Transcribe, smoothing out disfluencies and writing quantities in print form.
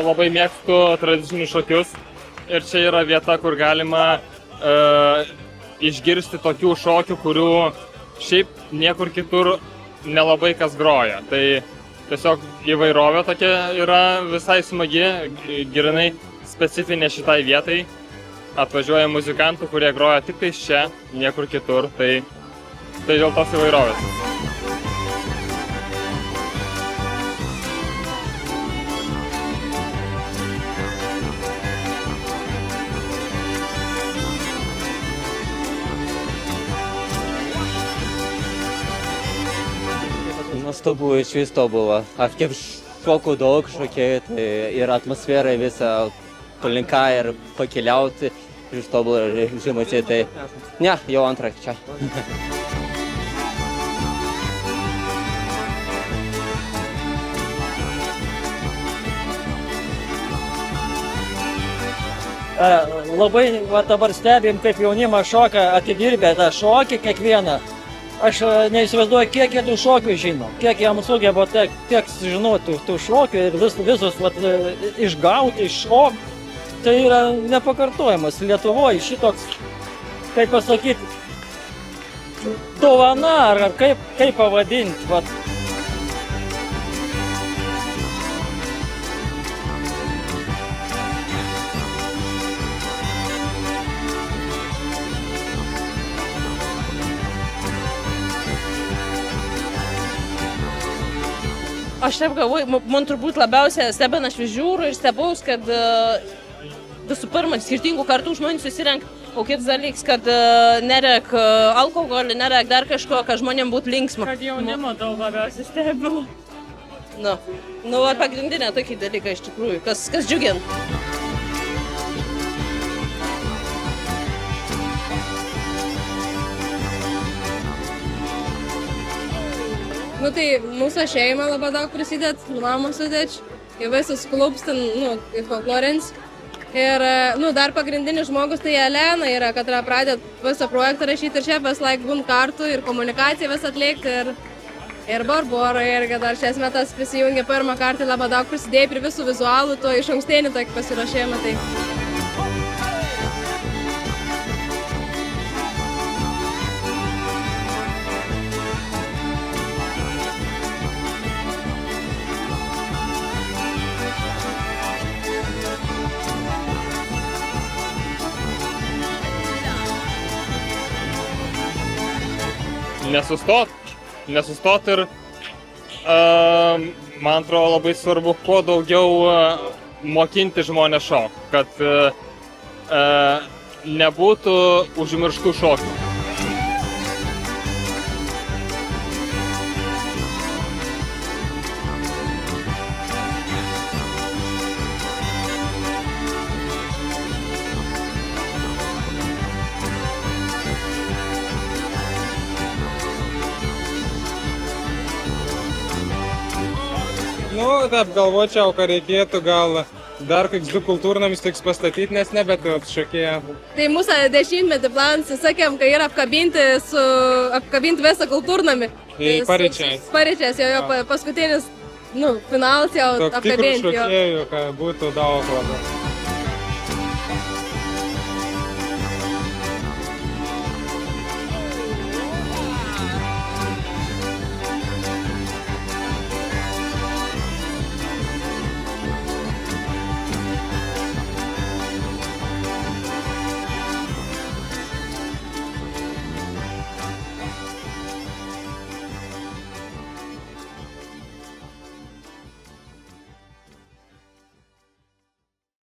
labai mėgstu tradicinius šokius ir čia yra vieta, kur galima išgirsti tokių šokių, kurių šiaip niekur kitur nelabai kas groja. Tai tiesiog įvairovė tokia yra visai smagi, grynai specifinė šitai vietai. Atvažiuoja muzikantų, kurie groja tik tai čia, niekur kitur, tai dėl tos įvairovės. Nuostabu, išvis tobula. Kiek šokų daug šokėjų, tai ir atmosfera visą palinka ir pakeliauti iš tobulą žemutį, tai ne, jau antrą čia. Labai dabar stebim, kaip jaunimas šoka, atidirbę tą šokį kiekvieną. Aš neįsivaizduoju, kiek jie tų šokių žino, kiek jam sugeba tiek žinoti tų šokių ir visus išgauti, iššokti. Tai yra nepakartojamas Lietuvoje šitoks, kaip pasakyti, dovana, ar kaip pavadinti. Aš taip galvoju, man turbūt labiausiai stebina, aš vis žiūriu ir stebaus, kad visų pirma, skirtingų kartų žmonių susirenka, o kitas dalykas, kad nerek alkoholį, nerek dar kažko, kad žmonėm būtų linksma. Kad jaunimo daug labiausiai stebiu. Ar pagrindinė tokie dalykai iš tikrųjų, kas džiugina. Tai mūsų šeima labai daug prisidėt, mama sudėč, į visus klubus, į folklorins. Ir dar pagrindinis žmogus tai Elena yra, kad pradėt visą projektą rašyti ir čia vis laik būn kartu ir komunikaciją vis atlikti. Ir Barbora irgi dar šias metas prisijungė pirmą kartą, labai daug prisidėjo prie visų vizualų, to iš ankstėnį tokį pasirašėjimą. Tai. Nesustot ir man atrodo labai svarbu kuo daugiau mokinti žmonės šokti, kad nebūtų užmirštų šokių. Taip galvočiau, kad reikėtų gal dar koks 2 kultūrnamis tiks pastatyti, nes nebeturiu šokėją. Tai mūsų 10-metį planas, sakėm, kad yra apkabinti visą kultūrnamį. Paryčiais, jo paskutinis finalas jau apkabinti. Toks tikrų šokėjų, kad būtų daug labai.